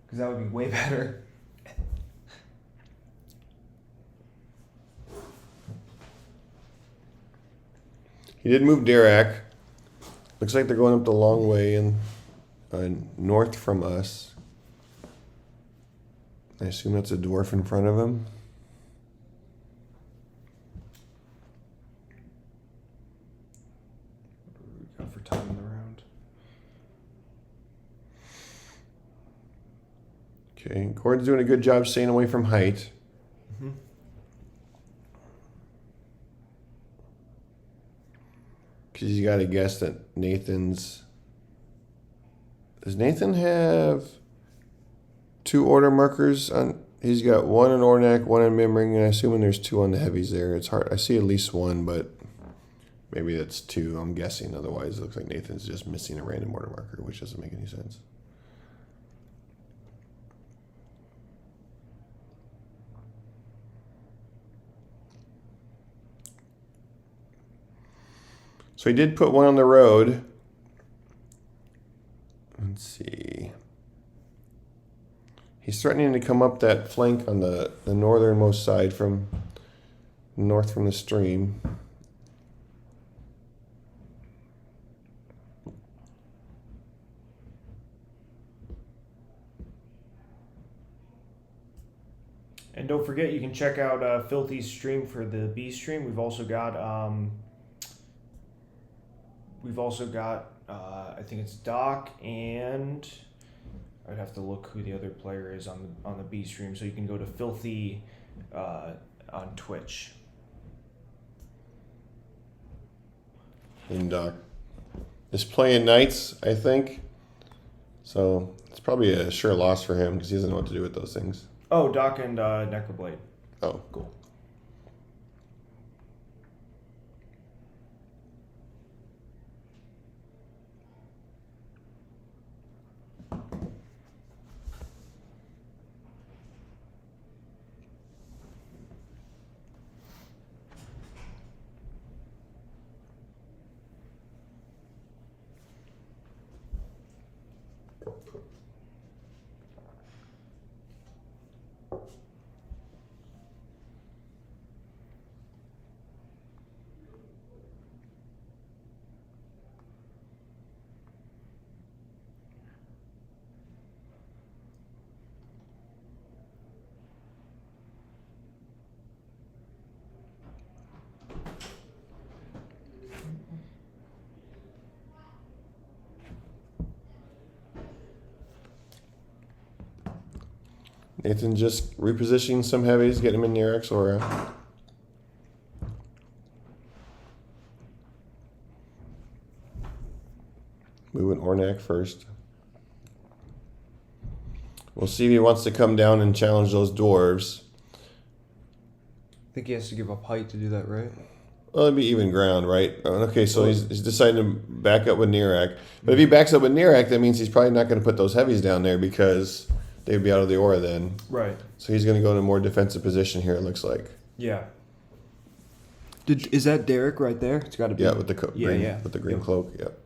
Because that would be way better. He did move Darrak. Looks like they're going up the long way and north from us. I assume that's a dwarf in front of him. What do we got for time in the round? Okay, Gordon's doing a good job staying away from height. Mm-hmm. Because you got to guess that Nathan's... Does Nathan have 2 order markers on? He's got 1 on Ornak, 1 on Mimring, and I'm assuming there's 2 on the heavies there. It's hard. I see at least 1, but Maybe that's 2, I'm guessing. Otherwise, it looks like Nathan's just missing a random order marker, which doesn't make any sense. So he did put one on the road. Let's see. He's threatening to come up that flank on the northernmost side from north from the stream. And don't forget, you can check out Filthy's stream for the B stream. We've also got I think it's Doc, and I'd have to look who the other player is on the B stream. So you can go to Filthy on Twitch. And Doc is playing Knights, I think. So it's probably a sure loss for him because he doesn't know what to do with those things. Oh, Doc and Necroblade. Oh, Cool. Nathan just repositioning some heavies, getting them in Nerak's aura. Moving Ornak first. We'll see if he wants to come down and challenge those dwarves. I think he has to give up height to do that, right? Well, it'd be even ground, right? Okay, so he's deciding to back up with Nerak. But if he backs up with Nerak, that means he's probably not going to put those heavies down there because they'd be out of the aura then. Right. So he's going to go in a more defensive position here, it looks like. Yeah. Is that Darrak right there? It's got to be. Yeah, with the green Yep. cloak, yep.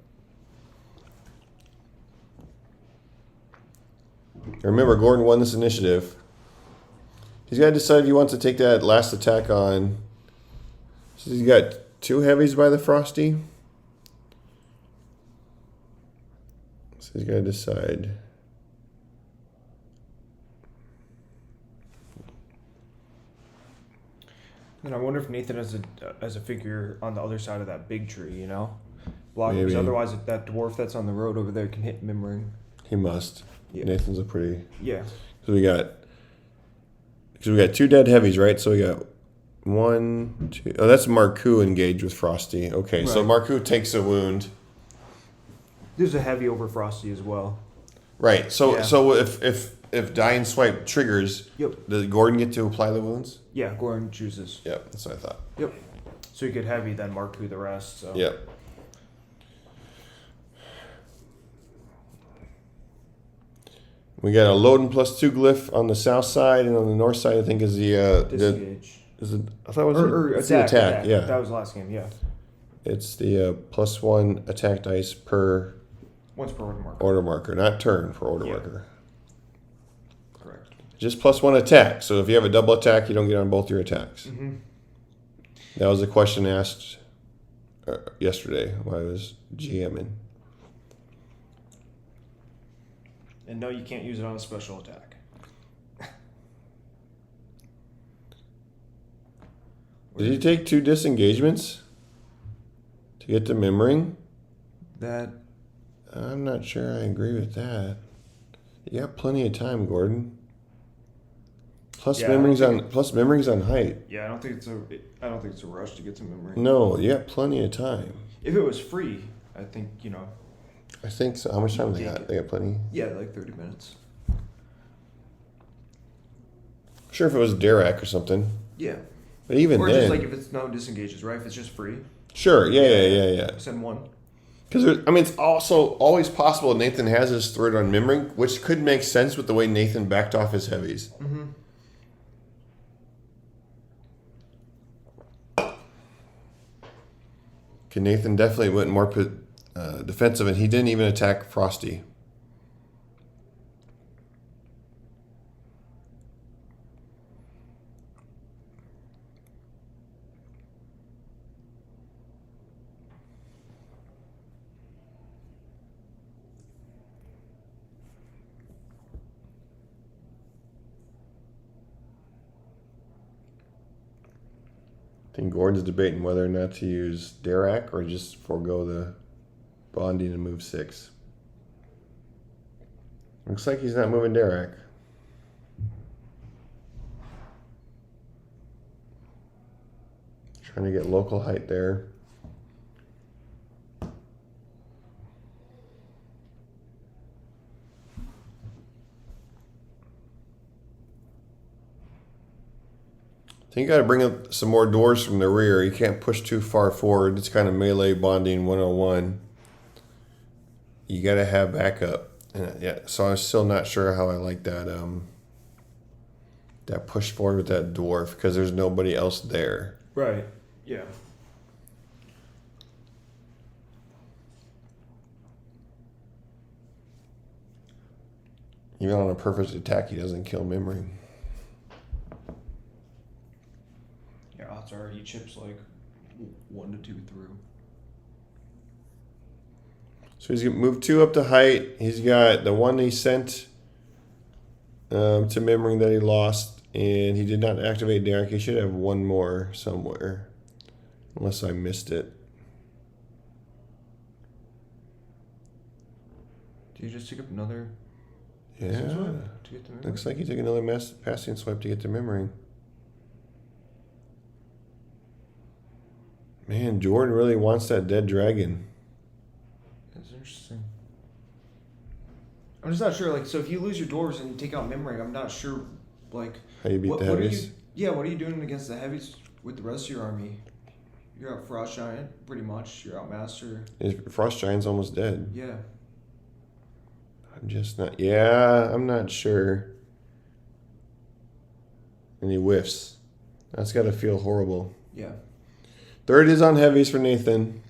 Remember, Gordon won this initiative. He's got to decide if he wants to take that last attack on. So he's got 2 heavies by the Frosty. So he's got to decide. And I wonder if Nathan has a figure on the other side of that big tree, you know? Blocking, because Maybe. otherwise that dwarf that's on the road over there can hit Mimring. He must. Yeah. Nathan's a pretty. Yeah. So we got 2 dead heavies, right? So we got 1, 2. Oh, that's Marcu engaged with Frosty. Okay, so Right. Marcu takes a wound. There's a heavy over Frosty as well. Right. So Yeah. so if dying swipe triggers, Yep. does Gordon get to apply the wounds? Yeah, Gordon chooses. Yep, that's what I thought. Yep. So you could heavy, then Marcu the rest. So. Yep. We got a loading +2 glyph on the south side, and on the north side, I think is the Disengage. is it? I thought it was Or it's the attack. Yeah, That was the last game, yeah. it's the +1 attack dice per Once per order marker. order marker, not turn per order Yeah. marker. Correct. Just +1 attack. So if you have a double attack, you don't get on both your attacks. Mm-hmm. That was a question asked yesterday while I was GMing. And no, you can't use it on a special attack. Did you take 2 disengagements to get to Mimring? That. I'm not sure I agree with that. You got plenty of time, Gordon. Plus Yeah, I don't Mimring's on height. Yeah, I don't think it's a rush to get to Mimring. No, you got plenty of time. If it was free, I think, you know. I think so. How much time do they got? They got plenty. Yeah, like 30 minutes. Sure, if it was Darrak or something. Yeah. But even Or then, just like if it's no disengages, right? If it's just free. Sure, yeah. Send one. Because I mean, it's also always possible Nathan has his threat on Mimring, which could make sense with the way Nathan backed off his heavies. Mm-hmm. Okay, Nathan definitely went more defensive, and he didn't even attack Frosty. I think Gordon's debating whether or not to use Darrak or just forego the bonding and move 6. Looks like he's not moving Darrak. Trying to get local height there. You got to bring up some more doors from the rear. You can't push too far forward. It's kind of melee bonding 101. You got to have backup. Yeah, so I'm still not sure how I like that that push forward with that dwarf because there's nobody else there. Right. Yeah. Even on a perfect attack, he doesn't kill Mimring. Odds are he chips like 1 to 2 through. So he's gonna move 2 up to height. He's got the one he sent to Mimring that he lost, and he did not activate Darrak. He should have one more somewhere, unless I missed it. Did you just take up another? Yeah, to get to Mimring? Looks like he took another passing swipe to get to Mimring. Man, Jordan really wants that dead dragon. That's interesting. I'm just not sure. Like, so if you lose your dwarves and you take out Mimring, I'm not sure. Like, How you beat the heavies? What are you doing against the heavies with the rest of your army? You're out Frost Giant, pretty much. You're out Master. Frost Giant's almost dead. Yeah. I'm just not. Yeah, I'm not sure. And he whiffs. That's got to feel horrible. Yeah. Third is on heavies for Nathan.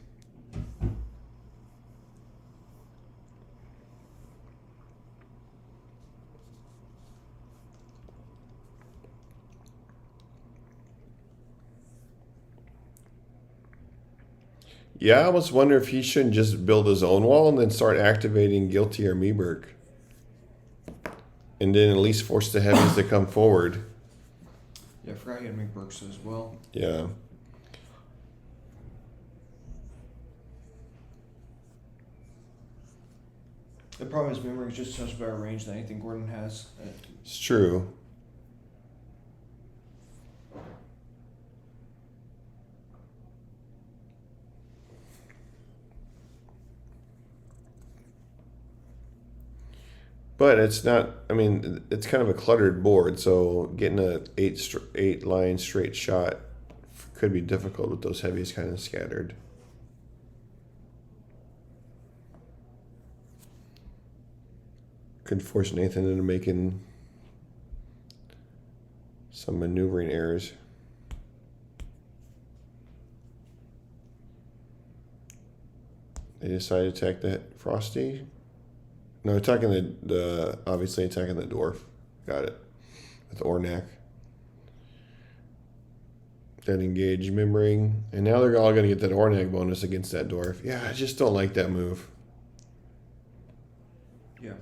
Yeah, I almost wonder if he shouldn't just build his own wall and then start activating Guilty or Meeberg. And then at least force the heavies to come forward. Yeah, I forgot he had Meebergs as well. Yeah. The problem is Mimring is just such better range than anything Gordon has. It's true. But it's not, I mean, it's kind of a cluttered board, so getting a 8 line straight shot could be difficult with those heavies kind of scattered. Could force Nathan into making some maneuvering errors. They decided to attack the Frosty. No, attacking the obviously attacking the dwarf. Got it. With Ornak. Then engage Mimring. And now they're all going to get that Ornak bonus against that dwarf. Yeah, I just don't like that move. Yeah.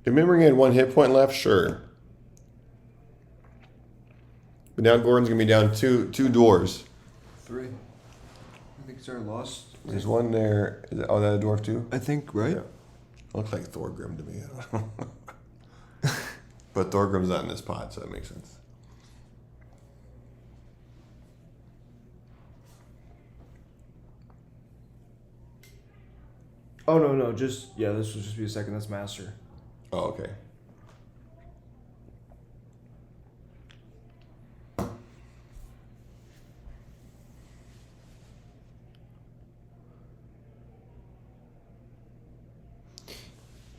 If Mimring had 1 hit point left, sure. But now Gordon's going to be down two dwarves. 3. I think it's our loss. There's one there. Is that a dwarf too? I think, right? Yeah. Looks like Thorgrim to me. But Thorgrim's not in this pot, so that makes sense. Oh, no, just, yeah, this will just be a second. That's Master. Oh, okay.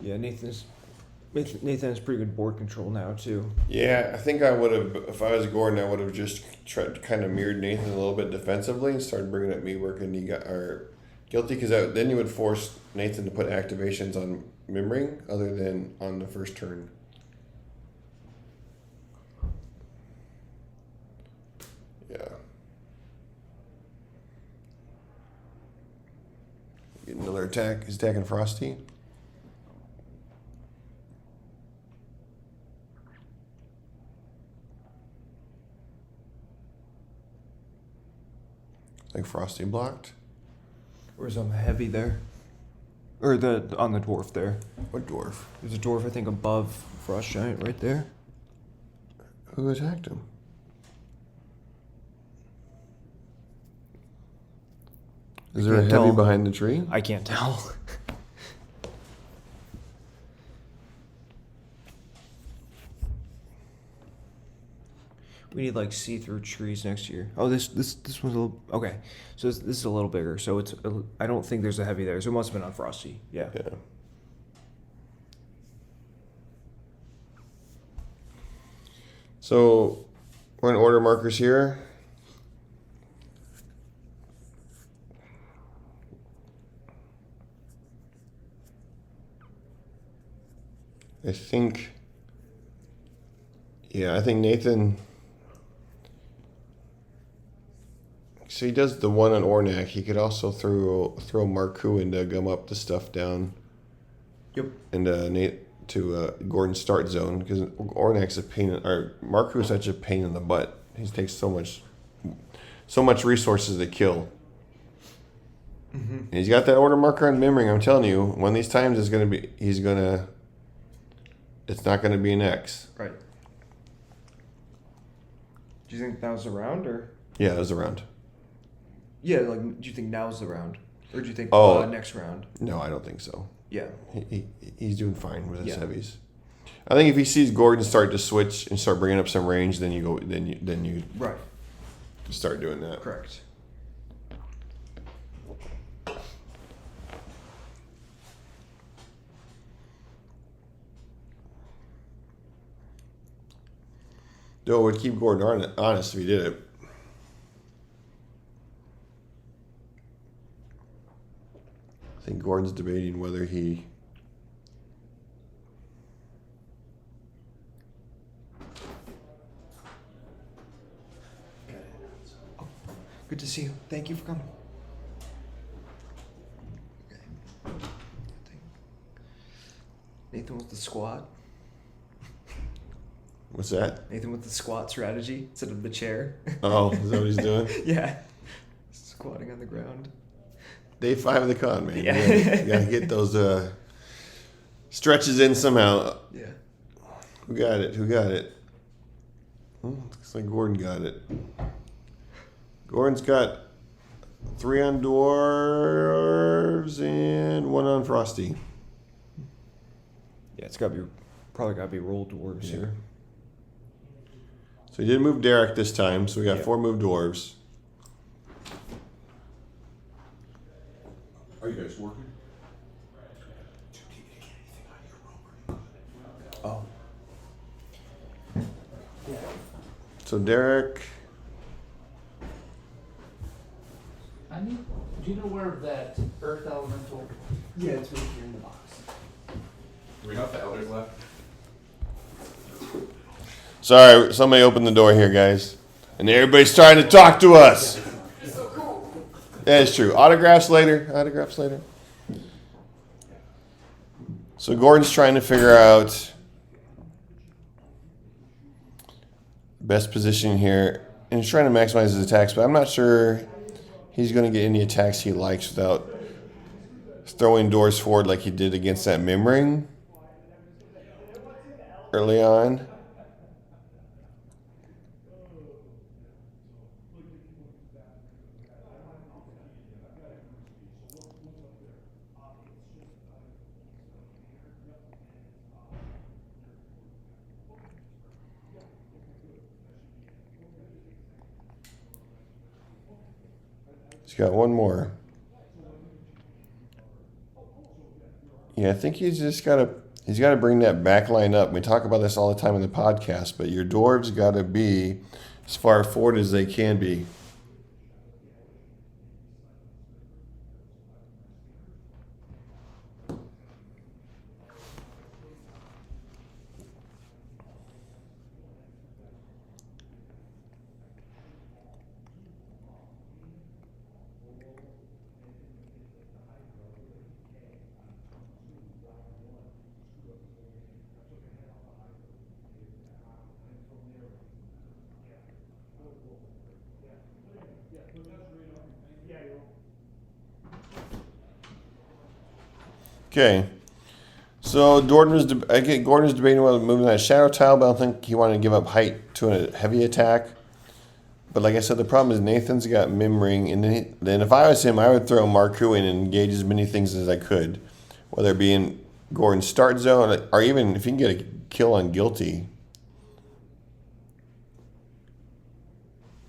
Yeah, Nathan has pretty good board control now too. Yeah, I think I would have, if I was Gordon, I would have just tried to kind of mirrored Nathan a little bit defensively and started bringing up me working guilty, because then you would force Nathan to put activations on Mimring other than on the first turn. Yeah. Get another attack. He's attacking Frosty. I think Frosty blocked. Or is on the heavy there? Or on the dwarf there. What dwarf? There's a dwarf I think above Frost Giant right there. Who attacked him? Is there a can't heavy tell. behind the tree? I can't tell. We need like see-through trees next year. Oh, this one's a little okay. So this is a little bigger. So I don't think there's a heavy there. So it must have been on Frosty. Yeah. Yeah. So we're in order markers here. I think Nathan. So he does the one on Ornak. He could also throw Marcu in to gum up the stuff down. Yep. And Gordon's start zone, because Ornak's a pain. Or Marcu is such a pain in the butt. He takes so much resources to kill. Mm-hmm. And he's got that order marker on Mimring. I'm telling you, one of these times it's not gonna be an X. Right. Do you think that was the round, or? Yeah, it was a round. Yeah, like, do you think now's the round, or do you think next round? No, I don't think so. Yeah. He's doing fine with his Yeah. heavies. I think if he sees Gordon start to switch and start bringing up some range, then you Right. start doing that. Correct. Though it would keep Gordon honest if he did it. I think Gordon's debating whether he. Good to see you. Thank you for coming. Nathan with the squat. What's that? Nathan with the squat strategy instead of the chair. Oh, is that what he's doing? Yeah. Squatting on the ground. Day 5 of the con, man. Yeah. You gotta get those stretches in somehow. Yeah. Who got it? Looks like Gordon got it. Gordon's got 3 on Dwarves and 1 on Frosty. Yeah, it's probably gotta be rolled dwarves here. So he did move Darrak this time, so we got 4 moved Dwarves. Are you guys working? Oh. So Darrak. Do you know where that earth elemental? Yeah, it's right here in the box. Do we know if the elders left? Sorry, somebody opened the door here, guys. And everybody's trying to talk to us. It's so cool. That is true. Autographs later. So Gordon's trying to figure out best position here. And he's trying to maximize his attacks, but I'm not sure he's going to get any attacks he likes without throwing doors forward like he did against that Mimring early on. He's got one more. Yeah, I think he's got to bring that back line up. We talk about this all the time in the podcast, but your dwarves got to be as far forward as they can be. Okay, so Gordon was debating whether moving that shadow tile, but I don't think he wanted to give up height to a heavy attack. But like I said, the problem is Nathan's got Mimring, and then if I was him, I would throw Marcu in and engage as many things as I could, whether it be in Gordon's start zone or even if he can get a kill on Guilty.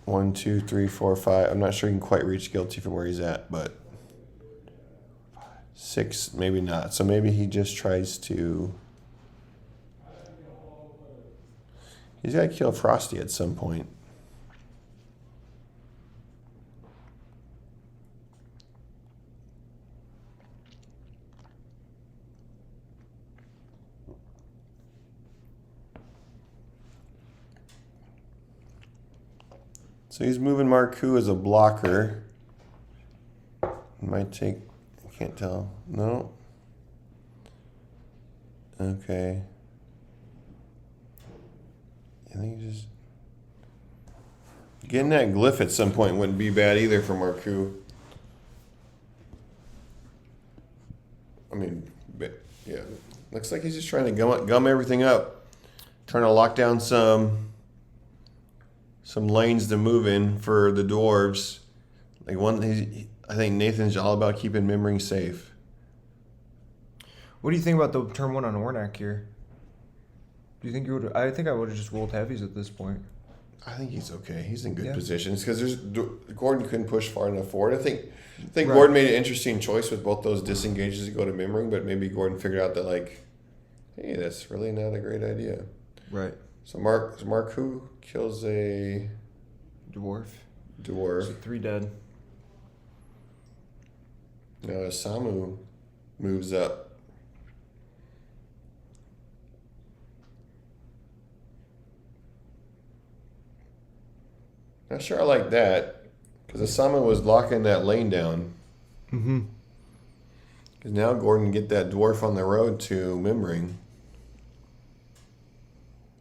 1, 2, 3, 4, 5. I'm not sure he can quite reach Guilty from where he's at, but 6, maybe not. So maybe he just tries to. He's got to kill Frosty at some point. So he's moving Marcu as a blocker. Might take. Can't tell. No. Okay. I think just getting that glyph at some point wouldn't be bad either for Marcu. I mean, yeah. Looks like he's just trying to gum everything up, trying to lock down some lanes to move in for the dwarves. Like I think Nathan's all about keeping Mimring safe. What do you think about the turn 1 on Ornak here? Do you think you would? I think I would have just rolled heavies at this point. I think he's okay. He's in good positions because Gordon couldn't push far enough forward. I think right. Gordon made an interesting choice with both those disengages to go to Mimring, but maybe Gordon figured out that like, hey, that's really not a great idea. Right. So Marcu kills a dwarf. So 3 dead. Now Isamu moves up. Not sure I like that because Isamu was locking that lane down. Mm-hmm. Because now Gordon can get that dwarf on the road to Mimring.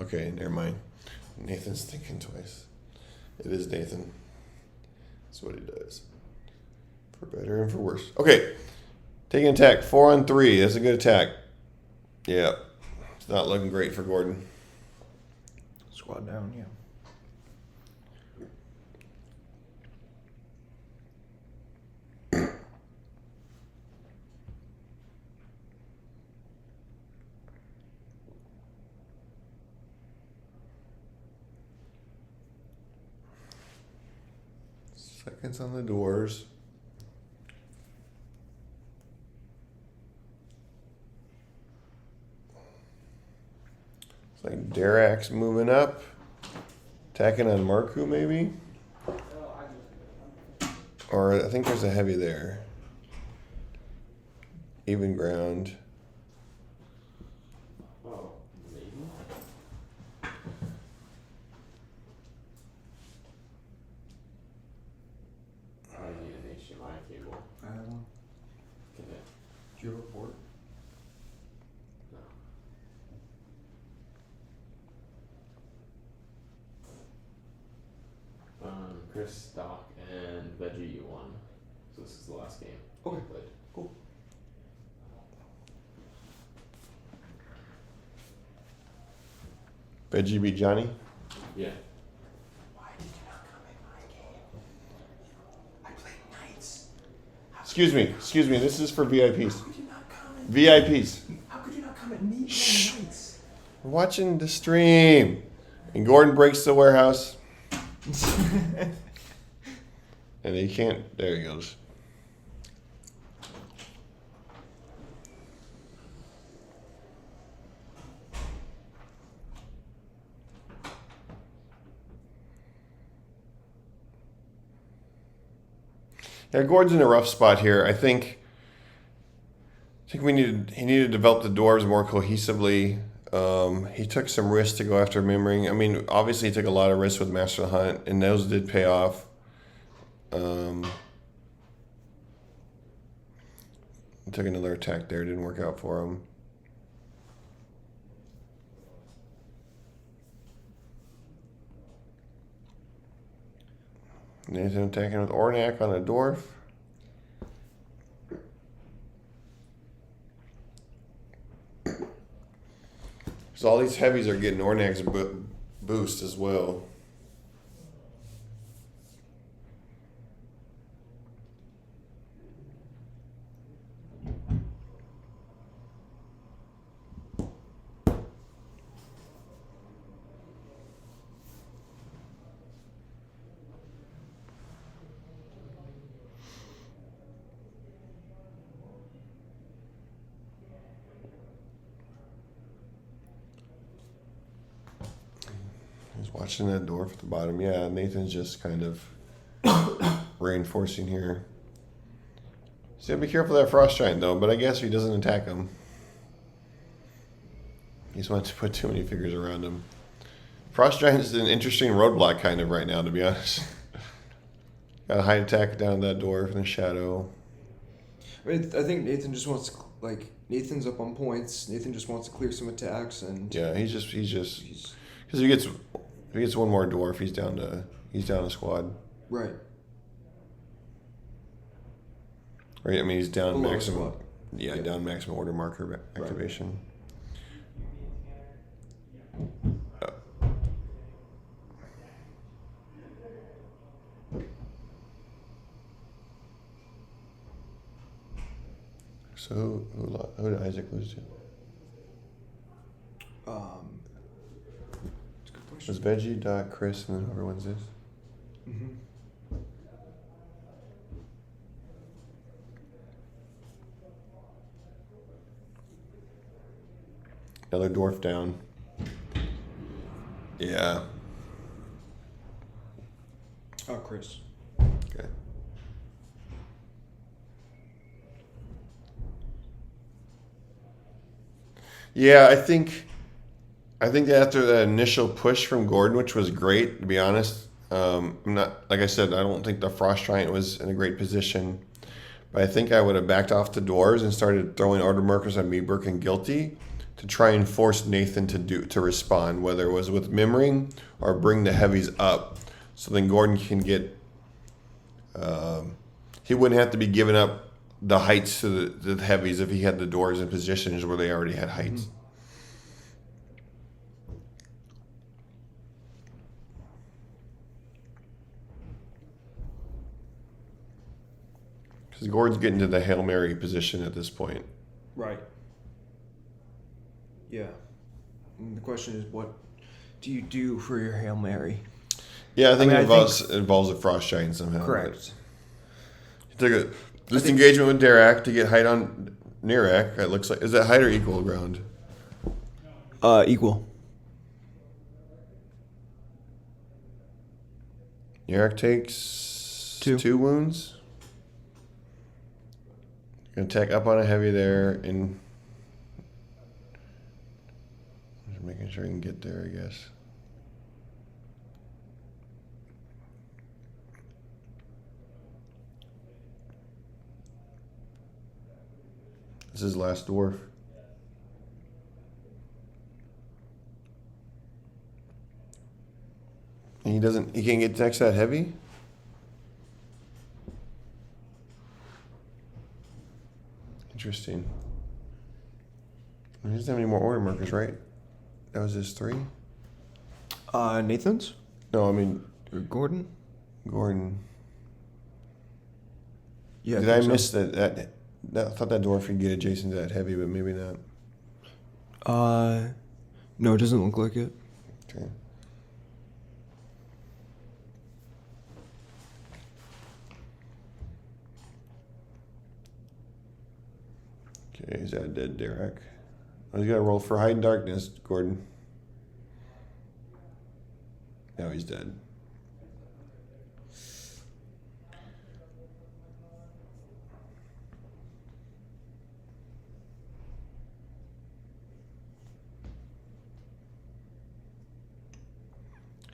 Okay, never mind. Nathan's thinking twice. It is Nathan. That's what he does. For better and for worse. Okay. Taking attack. 4 on 3. That's a good attack. Yeah. It's not looking great for Gordon. Squad down, yeah. Seconds on the doors. It's like Darrak's moving up. Attacking on Marcu, maybe? Or I think there's a heavy there. Even ground. Oh, maybe. I need an HDMI cable. I have one. Connect. Do you have a port? Chris, Stock, and Veggie you won. So this is the last game we played. Cool. Veggie be Johnny? Yeah. Why did you not come in my game? I played knights. Excuse me. This is for VIPs. How could you not come in? VIPs. How could you not come at me? Shh. Knights. We're watching the stream. And Gordon breaks the warehouse. And he can't. There he goes. Yeah, Gordon's in a rough spot here. I think he needed to develop the dwarves more cohesively. He took some risks to go after Mimring. I mean, obviously he took a lot of risks with Master of the Hunt, and those did pay off. He took another attack there, didn't work out for him. Nathan attacking with Ornak on a dwarf. So all these heavies are getting Ornak's boost as well. Watching that dwarf at the bottom. Yeah, Nathan's just kind of reinforcing here. So be careful of that Frost Giant, though, but I guess if he doesn't attack him. He just wants to put too many figures around him. Frost Giant is an interesting roadblock kind of right now, to be honest. Got a high attack down that dwarf in the shadow. I think Nathan just wants to, Nathan's up on points. Nathan just wants to clear some attacks, and yeah, he's just because if he gets one more dwarf, he's down a squad. Right. Right. I mean, he's down Below maximum. squad. Yeah, Yeah. down maximum order marker activation. Right. So who did Isaac lose to? It's a good It question. was Veggie, Doc, Chris, and then whoever wins this. Mm-hmm. Another dwarf down. Yeah. Oh, Chris. Okay. Yeah, I think that after that initial push from Gordon, which was great, to be honest, I'm not, like I said, I don't think the Frost Giant was in a great position, but I think I would have backed off the dwarves and started throwing order markers on Meeburg and Guilty to try and force Nathan to respond, whether it was with Mimring or bring the heavies up, so then Gordon can get. He wouldn't have to be giving up the heights to the heavies if he had the doors in positions where they already had heights. Because Gordon's getting to the Hail Mary position at this point. Right. Yeah. And the question is, what do you do for your Hail Mary? Yeah, I think mean, it involves a Frost Giant somehow. Correct. He took a disengagement with Darrak to get height on Nerak. It looks like, is that height or equal ground? Equal. Nerak takes 2 wounds. Gonna attack up on a heavy there, and just making sure he can get there, I guess. This is last dwarf. And he can't get next to that heavy? Interesting. He doesn't have any more order markers, right? That was his 3? Nathan's? No, I mean Or Gordon? Gordon. Yeah. Did I miss that? I thought that dwarf could get adjacent to that heavy, but maybe not. No, it doesn't look like it. Okay. Okay, is that dead, Darrak? Oh, he's got to roll for hide in darkness, Gordon. No, he's dead.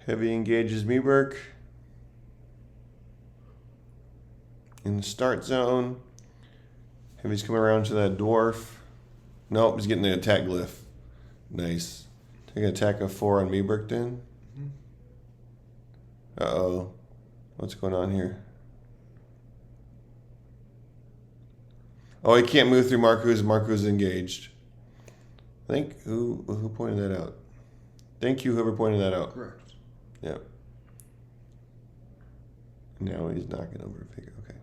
Heavy engages Meberk. In the start zone. Heavy's coming around to that dwarf. Nope, he's getting the attack glyph. Nice. Take an attack of 4 on Meberk then. Uh-oh. What's going on here? Oh, he can't move through Marcu's. Marcu's engaged. I think who pointed that out? Thank you, whoever pointed that out. Correct. Yep. Now he's knocking over a figure. Okay.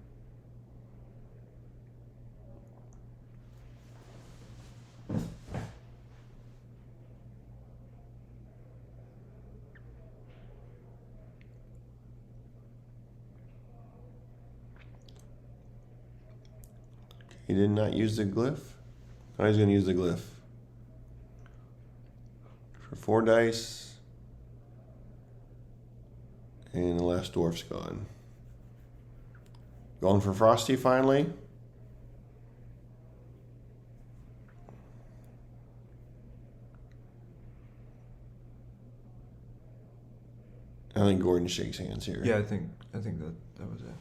He did not use the glyph. Now he's going to use the glyph. For 4 dice. And the last dwarf's gone. Going for Frosty finally. I think Gordon shakes hands here. Yeah, I think that was it.